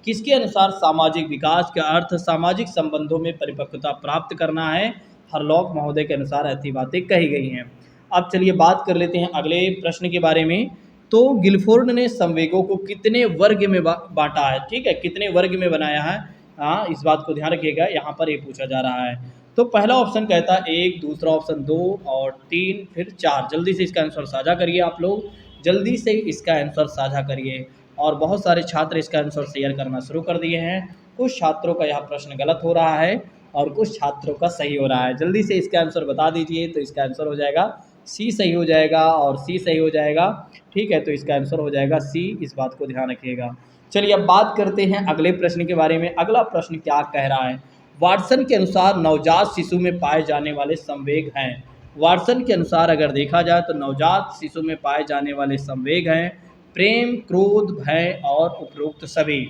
A: किसके अनुसार सामाजिक विकास का अर्थ सामाजिक संबंधों में परिपक्वता प्राप्त करना है। हरलॉक महोदय के अनुसार ऐसी बातें कही गई हैं। अब चलिए बात कर लेते हैं अगले प्रश्न के बारे में। तो गिलफोर्ड ने संवेगों को कितने वर्ग में बांटा है। ठीक है, कितने वर्ग में बनाया है। हाँ, इस बात को ध्यान रखिएगा, यहाँ पर ये पूछा जा रहा है। तो पहला ऑप्शन कहता है 1, दूसरा ऑप्शन 2 और 3, फिर 4। जल्दी से इसका आंसर साझा करिए आप लोग, जल्दी से इसका आंसर साझा करिए। और बहुत सारे छात्र इसका आंसर शेयर करना शुरू कर दिए हैं। कुछ छात्रों का यह प्रश्न गलत हो रहा है और कुछ छात्रों का सही हो रहा है। जल्दी से इसका आंसर बता दीजिए। तो इसका आंसर हो जाएगा सी सही हो जाएगा और सी सही हो जाएगा। ठीक है, तो इसका आंसर हो जाएगा सी, इस बात को ध्यान रखिएगा। चलिए अब बात करते हैं अगले प्रश्न के बारे में। अगला प्रश्न क्या कह रहा है। वाटसन के अनुसार नवजात शिशु में पाए जाने वाले संवेग हैं। वाटसन के अनुसार अगर देखा जाए तो नवजात शिशु में पाए जाने वाले संवेग हैं प्रेम, क्रोध, भय और उपरोक्त सभी।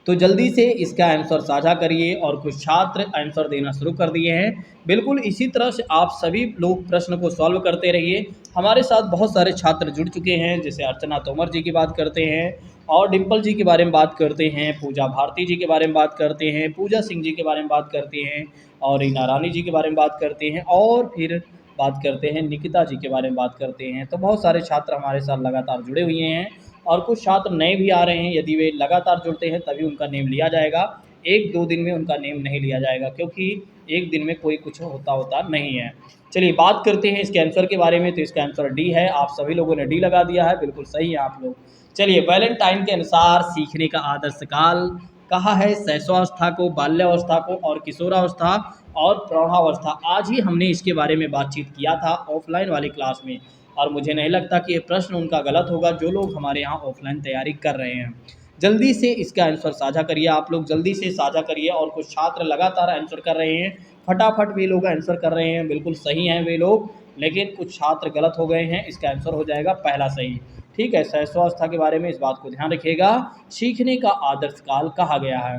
A: तो जल्दी से इसका आंसर साझा करिए और कुछ छात्र आंसर देना शुरू कर दिए हैं। बिल्कुल इसी तरह से आप सभी लोग प्रश्न को सॉल्व करते रहिए। हमारे साथ बहुत सारे छात्र जुड़ चुके हैं, जैसे अर्चना तोमर जी की बात करते हैं और डिम्पल जी के बारे में बात करते हैं, पूजा भारती जी के बारे में बात करते हैं, पूजा सिंह जी के बारे में बात करते हैं और रीना रानी जी के बारे में बात करते हैं और फिर बात करते हैं निकिता जी के बारे में बात करते हैं। तो बहुत सारे छात्र हमारे साथ लगातार जुड़े हुए हैं और कुछ छात्र नए भी आ रहे हैं। यदि वे लगातार जुड़ते हैं तभी उनका नेम लिया जाएगा, 1-2 दिन में उनका नेम नहीं लिया जाएगा, क्योंकि एक दिन में कोई कुछ होता नहीं है। चलिए बात करते हैं इसके आंसर के बारे में। तो इसका आंसर डी है। आप सभी लोगों ने डी लगा दिया है, बिल्कुल सही है आप लोग। चलिए वैलेंटाइन के अनुसार सीखने का आदर्श काल कहा है शैशवावस्था को, बाल्यावस्था को और किशोरावस्था और प्रौढ़ावस्था। आज ही हमने इसके बारे में बातचीत किया था ऑफलाइन वाली क्लास में और मुझे नहीं लगता कि ये प्रश्न उनका गलत होगा जो लोग हमारे यहाँ ऑफलाइन तैयारी कर रहे हैं। जल्दी से इसका आंसर साझा करिए आप लोग, जल्दी से साझा करिए। और कुछ छात्र लगातार आंसर कर रहे हैं, फटाफट वे लोग आंसर कर रहे हैं, बिल्कुल सही हैं वे लोग, लेकिन कुछ छात्र गलत हो गए हैं। इसका आंसर हो जाएगा पहला सही। ठीक है, शैशवावस्था के बारे में इस बात को ध्यान रखिएगा, सीखने का आदर्श काल कहा गया है।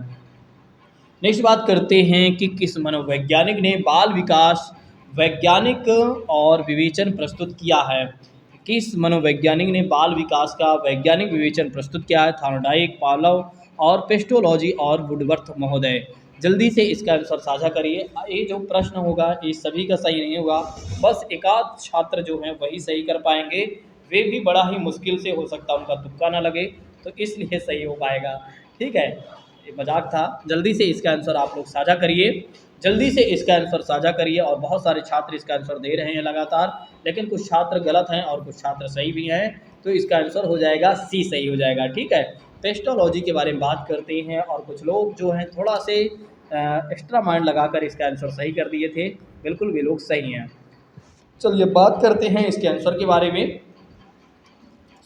A: नेक्स्ट बात करते हैं कि किस मनोवैज्ञानिक ने बाल विकास वैज्ञानिक और विवेचन प्रस्तुत किया है। किस मनोवैज्ञानिक ने बाल विकास का वैज्ञानिक विवेचन प्रस्तुत किया है। थॉर्नडाइक, पावलोव और पेस्टोलॉजी और वुडवर्थ महोदय। जल्दी से इसका आंसर साझा करिए। ये जो प्रश्न होगा ये सभी का सही नहीं होगा, बस एकाध छात्र जो हैं वही सही कर पाएंगे, वे भी बड़ा ही मुश्किल से, हो सकता उनका तुक्का ना लगे, तो इसलिए सही हो पाएगा। ठीक है, ये मजाक था। जल्दी से इसका आंसर आप लोग साझा करिए, जल्दी से इसका आंसर साझा करिए। और बहुत सारे छात्र इसका आंसर दे रहे हैं लगातार, लेकिन कुछ छात्र गलत हैं और कुछ छात्र सही भी हैं। तो इसका आंसर हो जाएगा सी सही हो जाएगा। ठीक है, पेस्टोलॉजी के बारे में बात करते हैं और कुछ लोग जो हैं थोड़ा से एक्स्ट्रा माइंड लगाकर इसका आंसर सही कर दिए थे, बिल्कुल वे लोग सही हैं। चलिए बात करते हैं इसके आंसर के बारे में,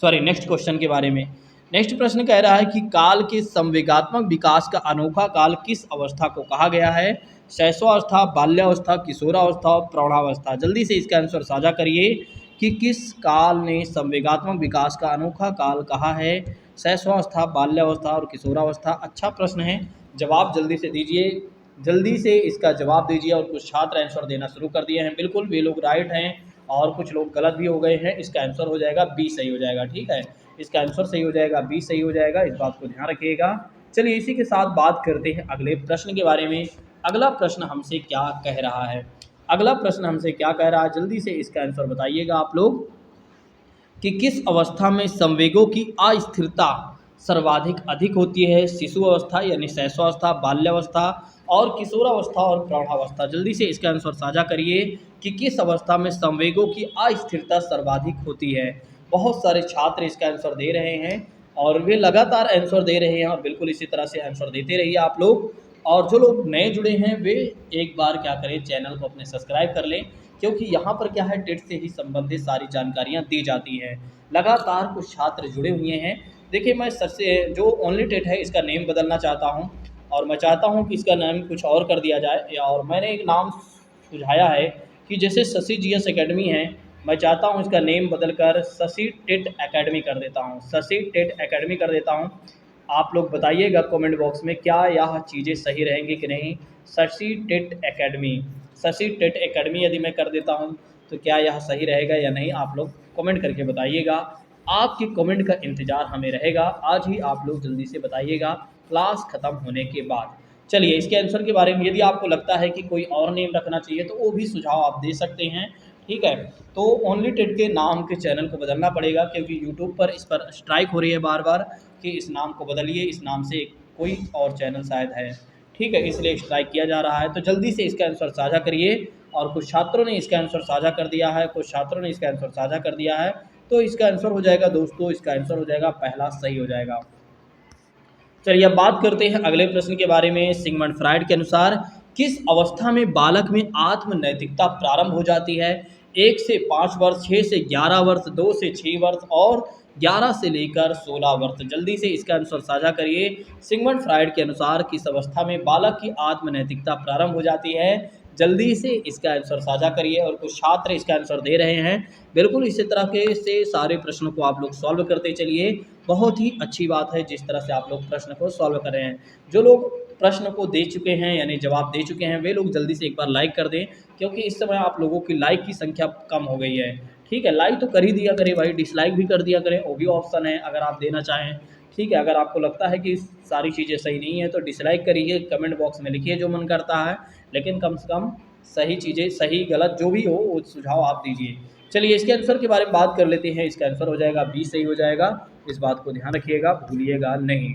A: सॉरी नेक्स्ट क्वेश्चन के बारे में। नेक्स्ट प्रश्न कह रहा है कि काल के संवेगात्मक विकास का अनोखा काल किस अवस्था को कहा गया है। शैशवावस्था, बाल्यावस्था, किशोरावस्था और प्रौढ़ावस्था। जल्दी से इसका आंसर साझा करिए कि किस काल ने संवेगात्मक विकास का अनोखा काल कहा है। शैशवावस्था, बाल्यावस्था और किशोरावस्था। अच्छा प्रश्न है, जवाब जल्दी से दीजिए, जल्दी से इसका जवाब दीजिए। और कुछ छात्र आंसर देना शुरू कर दिए हैं, बिल्कुल वे लोग राइट हैं और कुछ लोग गलत भी हो गए हैं। इसका आंसर हो जाएगा बी सही हो जाएगा। ठीक है, इसका आंसर सही हो जाएगा, बी सही हो जाएगा, इस बात को ध्यान रखिएगा। चलिए इसी के साथ बात करते हैं अगले प्रश्न के बारे में। अगला प्रश्न हमसे क्या कह रहा है, अगला प्रश्न हमसे क्या कह रहा है, जल्दी से इसका आंसर बताइएगा आप लोग कि किस अवस्था में संवेगों की अस्थिरता सर्वाधिक अधिक होती है। शिशु अवस्था यानी शैशवावस्था, बाल्यावस्था और किशोरावस्था और प्रौढ़ावस्था। जल्दी से इसका आंसर साझा करिए कि किस अवस्था में संवेगों की अस्थिरता सर्वाधिक होती है। बहुत सारे छात्र इसका आंसर दे रहे हैं और वे लगातार आंसर दे रहे हैं और बिल्कुल इसी तरह से आंसर देते रहिए आप लोग। और जो लोग नए जुड़े हैं वे एक बार क्या करें, चैनल को अपने सब्सक्राइब कर लें, क्योंकि यहाँ पर क्या है, टेट से ही संबंधित सारी जानकारियाँ दी जाती हैं। लगातार कुछ छात्र जुड़े हुए हैं। देखिए मैं सर से जो ओनली टेट है इसका नेम बदलना चाहता हूँ और मैं चाहता हूँ कि इसका नाम कुछ और कर दिया जाए। और मैंने एक नाम सुझाया है कि जैसे शशि जीएस एकेडमी है, मैं चाहता हूँ इसका नेम बदलकर शशि टेट एकेडमी कर देता हूँ, शशि टेट एकेडमी कर देता हूँ। आप लोग बताइएगा कमेंट बॉक्स में, क्या यह चीज़ें सही रहेंगी कि नहीं। Shashi TET Academy, Shashi TET Academy यदि मैं कर देता हूँ तो क्या यह सही रहेगा या नहीं, आप लोग कमेंट करके बताइएगा। आपकी कमेंट का इंतज़ार हमें रहेगा। आज ही आप लोग जल्दी से बताइएगा क्लास ख़त्म होने के बाद। चलिए इसके आंसर के बारे में यदि आपको लगता है कि कोई और नेम रखना चाहिए तो वो भी सुझाव आप दे सकते हैं। ठीक है, तो ओनली टेट के नाम के चैनल को बदलना पड़ेगा, क्योंकि यूट्यूब पर इस पर स्ट्राइक हो रही है बार बार कि इस नाम को बदलिए, इस नाम से कोई और चैनल शायद है। ठीक है, इसलिए स्ट्राइक किया जा रहा है। तो जल्दी से इसका आंसर साझा करिए। और कुछ छात्रों ने इसका आंसर साझा कर दिया है, कुछ छात्रों ने इसका आंसर साझा कर दिया है। तो इसका आंसर हो जाएगा दोस्तों, इसका आंसर हो जाएगा पहला सही हो जाएगा। चलिए अब बात करते हैं अगले प्रश्न के बारे में। सिगमंड फ्राइड के अनुसार किस अवस्था में बालक में आत्म नैतिकता प्रारंभ हो जाती है। 1 से 5 वर्ष, 6 से 11 वर्ष, 2 से 6 वर्ष और 11 से लेकर 16 वर्ष। जल्दी से इसका आंसर साझा करिए। सिगमंड फ्राइड के अनुसार किस अवस्था में बालक की आत्म नैतिकता प्रारंभ हो जाती है। जल्दी से इसका आंसर साझा करिए। और कुछ छात्र इसका आंसर दे रहे हैं। बिल्कुल इसी तरह के से सारे प्रश्नों को आप लोग सॉल्व करते चलिए। बहुत ही अच्छी बात है जिस तरह से आप लोग प्रश्न को सॉल्व कर रहे हैं। जो लोग प्रश्न को दे चुके हैं यानी जवाब दे चुके हैं वे लोग जल्दी से एक बार लाइक कर दें, क्योंकि इस समय आप लोगों की लाइक की संख्या कम हो गई है। ठीक है, लाइक तो कर ही दिया करें भाई, डिसलाइक भी कर दिया करें, वो भी ऑप्शन है अगर आप देना चाहें। ठीक है, अगर आपको लगता है कि सारी चीज़ें सही नहीं है तो डिसलाइक करिए, कमेंट बॉक्स में लिखिए जो मन करता है, लेकिन कम से कम सही चीज़ें, सही गलत जो भी हो वो सुझाव आप दीजिए। चलिए इसके आंसर के बारे में बात कर लेते हैं। इसका आंसर हो जाएगा बी सही हो जाएगा। इस बात को ध्यान रखिएगा, भूलिएगा नहीं।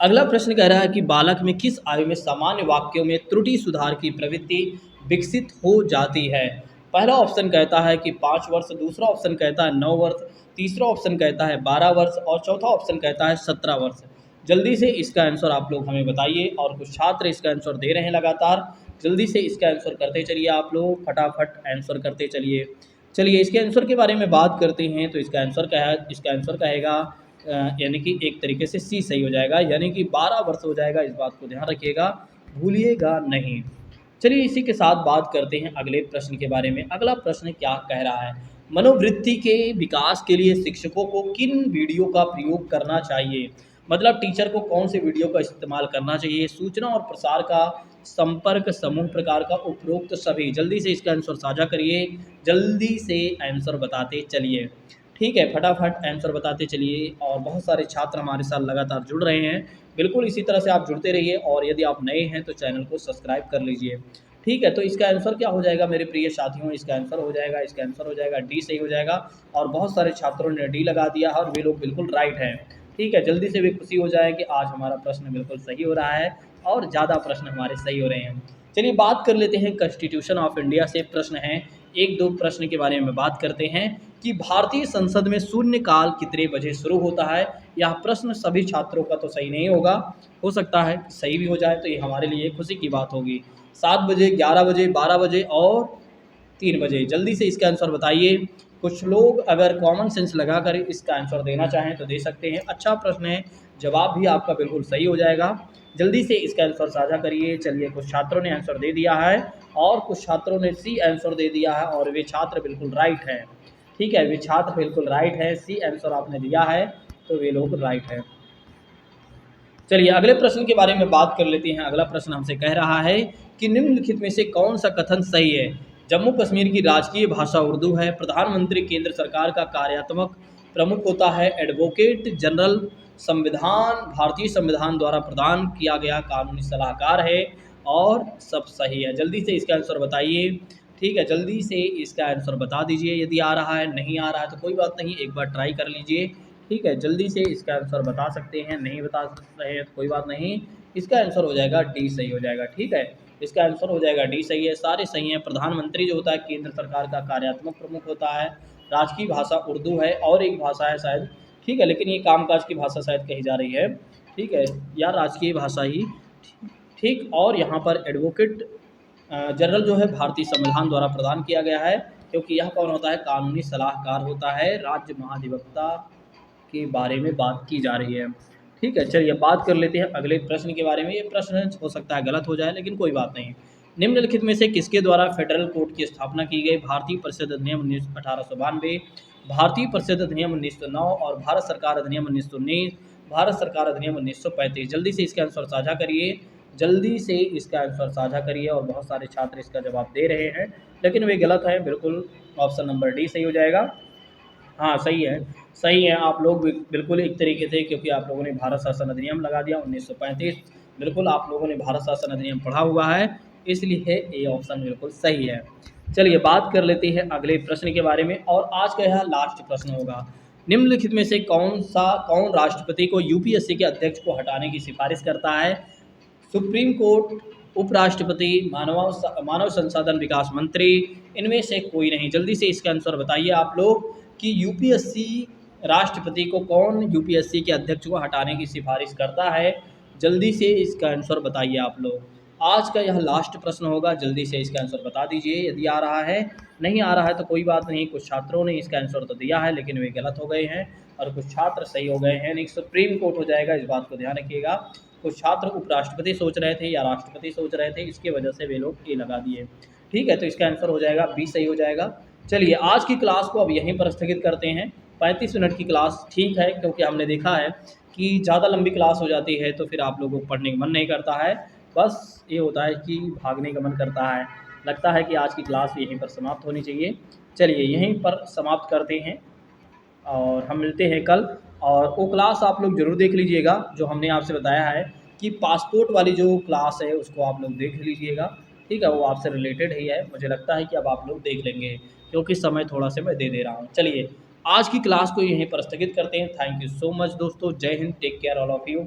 A: अगला प्रश्न कह रहा है कि बालक में किस आयु में सामान्य वाक्यों में त्रुटि सुधार की प्रवृत्ति विकसित हो जाती है। पहला ऑप्शन कहता है कि 5 वर्ष, दूसरा ऑप्शन कहता है 9 वर्ष, तीसरा ऑप्शन कहता है 12 वर्ष और चौथा ऑप्शन कहता है 17 वर्ष। जल्दी से इसका आंसर आप लोग हमें बताइए। और कुछ छात्र इसका आंसर दे रहे हैं लगातार। जल्दी से इसका आंसर करते चलिए, आप लोग फटाफट आंसर करते चलिए। चलिए इसके आंसर के बारे में बात करते हैं। तो इसका आंसर क्या है, इसका आंसर कहेगा यानी कि एक तरीके से सी सही हो जाएगा, यानी कि 12 वर्ष हो जाएगा। इस बात को ध्यान रखिएगा, भूलिएगा नहीं। चलिए इसी के साथ बात करते हैं अगले प्रश्न के बारे में। अगला प्रश्न क्या कह रहा है, मनोवृत्ति के विकास के लिए शिक्षकों को किन वीडियो का प्रयोग करना चाहिए। मतलब टीचर को कौन से वीडियो का इस्तेमाल करना चाहिए। सूचना और प्रसार का, संपर्क समूह प्रकार का, उपरोक्त सभी। जल्दी से इसका आंसर साझा करिए, जल्दी से आंसर बताते चलिए। ठीक है, फटाफट आंसर बताते चलिए। और बहुत सारे छात्र हमारे साथ लगातार जुड़ रहे हैं। बिल्कुल इसी तरह से आप जुड़ते रहिए। और यदि आप नए हैं तो चैनल को सब्सक्राइब कर लीजिए। ठीक है, तो इसका आंसर क्या हो जाएगा मेरे प्रिय साथियों, इसका आंसर हो जाएगा, इसका आंसर हो जाएगा डी सही हो जाएगा। और बहुत सारे छात्रों ने डी लगा दिया है और वे लोग बिल्कुल राइट हैं। ठीक है, जल्दी से भी खुशी हो जाए कि आज हमारा प्रश्न बिल्कुल सही हो रहा है और ज़्यादा प्रश्न हमारे सही हो रहे हैं। चलिए बात कर लेते हैं कॉन्स्टिट्यूशन ऑफ इंडिया से। प्रश्न है, एक दो प्रश्न के बारे में बात करते हैं कि भारतीय संसद में शून्यकाल कितने बजे शुरू होता है। यह प्रश्न सभी छात्रों का तो सही नहीं होगा, हो सकता है सही भी हो जाए तो ये हमारे लिए खुशी की बात होगी। 7 बजे, 11 बजे, 12 बजे और 3 बजे। जल्दी से इसका आंसर बताइए। कुछ लोग अगर कॉमन सेंस लगाकर इसका आंसर देना चाहें तो दे सकते हैं। अच्छा प्रश्न है, जवाब भी आपका बिल्कुल सही हो जाएगा। जल्दी से इसका आंसर साझा करिए। चलिए कुछ छात्रों ने आंसर दे दिया है और कुछ छात्रों ने सी आंसर दे दिया है और वे छात्र बिल्कुल राइट हैं। ठीक है, वे छात्र बिल्कुल राइट है, सी आंसर आपने दिया है तो वे लोग राइट है। चलिए अगले प्रश्न के बारे में बात कर लेते हैं। अगला प्रश्न हमसे कह रहा है कि निम्नलिखित में से कौन सा कथन सही है। जम्मू कश्मीर की राजकीय भाषा उर्दू है। प्रधानमंत्री केंद्र सरकार का कार्यात्मक प्रमुख होता है। एडवोकेट जनरल संविधान, भारतीय संविधान द्वारा प्रदान किया गया कानूनी सलाहकार है। और सब सही है। जल्दी से इसका आंसर बताइए। ठीक है, जल्दी से इसका आंसर बता दीजिए। यदि आ रहा है, नहीं आ रहा है तो कोई बात नहीं, एक बार ट्राई कर लीजिए। ठीक है, जल्दी से इसका आंसर बता सकते हैं, नहीं बता रहे हैं तो कोई बात नहीं। इसका आंसर हो जाएगा डी सही हो जाएगा। ठीक है, इसका आंसर हो जाएगा डी सही है, सारे सही हैं। प्रधानमंत्री जो होता है केंद्र सरकार का कार्यात्मक प्रमुख होता है। राजकीय भाषा उर्दू है और एक भाषा है शायद। ठीक है, लेकिन ये कामकाज की भाषा शायद कही जा रही है। ठीक है, या राजकीय भाषा ही। ठीक, और यहाँ पर एडवोकेट जनरल जो है भारतीय संविधान द्वारा प्रदान किया गया है, क्योंकि यह कौन होता है, कानूनी सलाहकार होता है। राज्य महाधिवक्ता के बारे में बात की जा रही है। ठीक है, चलिए बात कर लेते हैं अगले प्रश्न के बारे में। ये प्रश्न हो सकता है गलत हो जाए, लेकिन कोई बात नहीं। निम्नलिखित में से किसके द्वारा फेडरल कोर्ट की स्थापना की गई। भारतीय परिषद अधिनियम 1892, भारतीय परिषद अधिनियम 1909 और भारत सरकार अधिनियम 1919। भारत सरकार अधिनियम 1935। जल्दी से इसका आंसर साझा करिए, जल्दी से इसका आंसर साझा करिए। और बहुत सारे छात्र इसका जवाब दे रहे हैं लेकिन वे गलत है, बिल्कुल ऑप्शन नंबर डी सही हो जाएगा। हाँ सही है, सही है। आप लोग बिल्कुल एक तरीके से, क्योंकि आप लोगों ने भारत शासन अधिनियम लगा दिया 1935, बिल्कुल आप लोगों ने भारत शासन अधिनियम पढ़ा हुआ है, इसलिए ये ऑप्शन बिल्कुल सही है। चलिए बात कर लेते हैं अगले प्रश्न के बारे में, और आज का यह लास्ट प्रश्न होगा। निम्नलिखित में से कौन राष्ट्रपति को यूपीएससी के अध्यक्ष को हटाने की सिफारिश करता है? सुप्रीम कोर्ट, उपराष्ट्रपति, मानव संसाधन विकास मंत्री, इनमें से कोई नहीं। जल्दी से इसका आंसर बताइए आप लोग कि यूपीएससी राष्ट्रपति को कौन यूपीएससी के अध्यक्ष को हटाने की सिफारिश करता है? जल्दी से इसका आंसर बताइए आप लोग। आज का यह लास्ट प्रश्न होगा, जल्दी से इसका आंसर बता दीजिए यदि आ रहा है। नहीं आ रहा है तो कोई बात नहीं, कुछ छात्रों ने इसका आंसर तो दिया है लेकिन वे गलत हो गए हैं और कुछ छात्र सही हो गए हैं। नहीं, सुप्रीम कोर्ट हो जाएगा, इस बात को ध्यान रखिएगा। कुछ छात्र उपराष्ट्रपति सोच रहे थे या राष्ट्रपति सोच रहे थे, इसकी वजह से वे लोग ए लगा दिए। ठीक है, तो इसका आंसर हो जाएगा बी सही हो जाएगा। चलिए आज की क्लास को अब यहीं पर स्थगित करते हैं। 35 मिनट की क्लास ठीक है, क्योंकि हमने देखा है कि ज़्यादा लंबी क्लास हो जाती है तो फिर आप लोगों को पढ़ने का मन नहीं करता है, बस ये होता है कि भागने का मन करता है। लगता है कि आज की क्लास यहीं पर समाप्त होनी चाहिए। चलिए यहीं पर समाप्त करते हैं और हम मिलते हैं कल। और वो क्लास आप लोग ज़रूर देख लीजिएगा जो हमने आपसे बताया है कि पासपोर्ट वाली जो क्लास है उसको आप लोग देख लीजिएगा। ठीक है, वो आपसे रिलेटेड ही है, मुझे लगता है कि अब आप लोग देख लेंगे क्योंकि समय थोड़ा सा मैं दे रहा हूँ। चलिए आज की क्लास को यहीं पर स्थगित करते हैं। थैंक यू सो मच दोस्तों, जय हिंद, take care all of you.